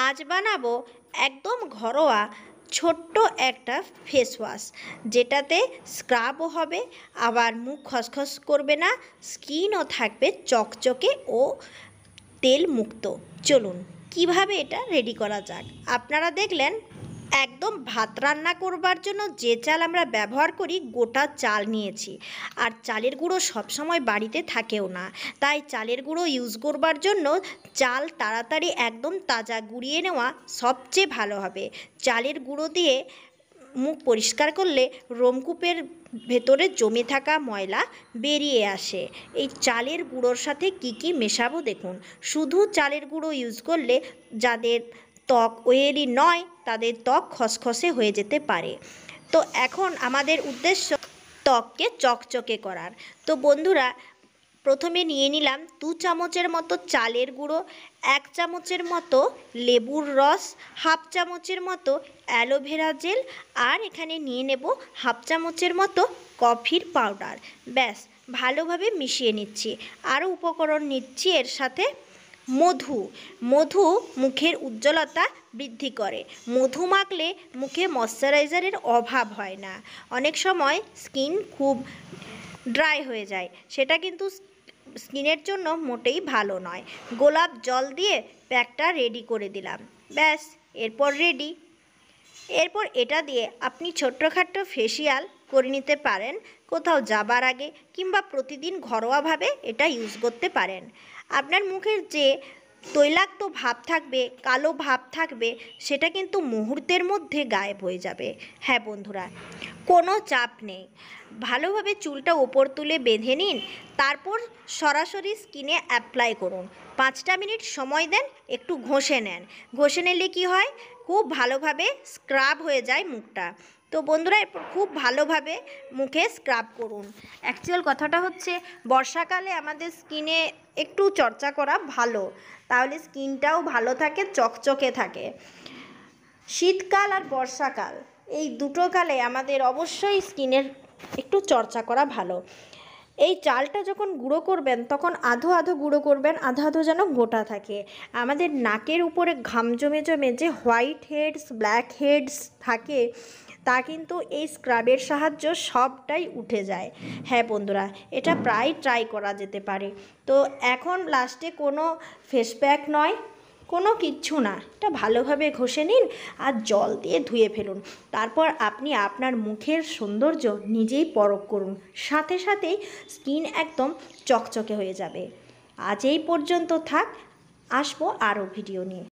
আজ বানাবো একদম ঘরোয়া ছোট্ট একটা ফেস ওয়াশ, যেটাতে স্ক্রাবও হবে, আবার মুখ খসখস করবে না, স্কিনও থাকবে চকচকে ও তেল মুক্ত। চলুন কিভাবে এটা রেডি করা যাক। আপনারা দেখলেন, একদম ভাত রান্না করবার জন্য যে চাল আমরা ব্যবহার করি গোটা চাল নিয়েছি। আর চালের গুঁড়ো সবসময় বাড়িতে থাকেও না, তাই চালের গুঁড়ো ইউজ করবার জন্য চাল তাড়াতাড়ি একদম তাজা গুঁড়িয়ে নেওয়া সবচেয়ে ভালো হবে। চালের গুঁড়ো দিয়ে মুখ পরিষ্কার করলে রোমকূপের ভেতরে জমে থাকা ময়লা বেরিয়ে আসে। এই চালের গুঁড়োর সাথে কি কি মেশাবো দেখুন। শুধু চালের গুঁড়ো ইউজ করলে যাদের ত্বক অয়েলি নয় তাদের ত্বক খসখসে হয়ে যেতে পারে। তো এখন আমাদের উদ্দেশ্য ত্বককে চকচকে করার। তো বন্ধুরা, প্রথমে নিয়ে নিলাম 2 চামচের মতো চালের গুঁড়ো, 1 চামচের মতো লেবুর রস, হাফ চামচের মতো অ্যালোভেরা জেল, আর এখানে নিয়ে নেব হাফ চামচের মতো কফির পাউডার। ব্যাস ভালোভাবে মিশিয়ে নিচ্ছি। আরও উপকরণ নিচ্ছি এর সাথে মধু। মধু মুখের উজ্জ্বলতা বৃদ্ধি করে। মধু মাখলে মুখে ময়শ্চারাইজারের অভাব হয় না। অনেক সময় স্কিন খুব ড্রাই হয়ে যায়, সেটা কিন্তু স্কিনের জন্য মোটেই ভালো নয়। গোলাপ জল দিয়ে প্যাকটা রেডি করে দিলাম। ব্যাস এরপর রেডি। এরপর এটা দিয়ে আপনি ছোট্টখাট্টো ফেসিয়াল করে নিতে পারেন কোথাও যাবার আগে, কিংবা প্রতিদিন ঘরোয়াভাবে এটা ইউজ করতে পারেন। আপনার মুখের যে তৈলাক্ত ভাব থাকবে, কালো ভাব থাকবে, সেটা কিন্তু মুহূর্তের মধ্যে গায়েব হয়ে যাবে। হ্যাঁ বন্ধুরা, কোনো চাপ নেই। ভালোভাবে চুলটা ওপর তুলে বেঁধে নিন, তারপর সরাসরি স্কিনে অ্যাপ্লাই করুন। 5টা মিনিট সময় দেন, একটু ঘষে নেন। ঘষে নিলে কি হয়, খুব ভালোভাবে স্ক্রাব হয়ে যায় মুখটা। তো বন্ধুরা, খুব ভালোভাবে মুখে স্ক্রাব করুন। অ্যাকচুয়াল কথাটা হচ্ছে, বর্ষাকালে আমাদের স্কিনে একটু চর্চা করা ভালো, তাহলে স্কিনটাও ভালো থাকে, চকচকে থাকে। শীতকাল আর বর্ষাকাল, এই দুটো কালে আমাদের অবশ্যই স্কিনের একটু চর্চা করা ভালো। এই চালটা যখন গুঁড়ো করবেন তখন আধো আধো গুঁড়ো করবেন, আধো আধো যেন গোটা থাকে। আমাদের নাকের উপরে ঘাম জমে জমে যে হোয়াইট হেডস, ব্ল্যাক হেডস থাকে, তা কিন্তু এই স্ক্রাবের সাহায্য সবটাই উঠে যায়। হ্যাঁ বন্ধুরা, এটা প্রায় ট্রাই করা যেতে পারে। তো এখন লাস্টে কোনো ফেস প্যাক নয়, কোনো কিচ্ছু না, এটা ভালোভাবে ঘষে নিন আর জল দিয়ে ধুয়ে ফেলুন। তারপর আপনি আপনার মুখের সৌন্দর্য নিজেই পরখ করুন, সাথে সাথেই স্কিন একদম চকচকে হয়ে যাবে। আজ এই পর্যন্ত থাক, আসবো আরও ভিডিও নিয়ে।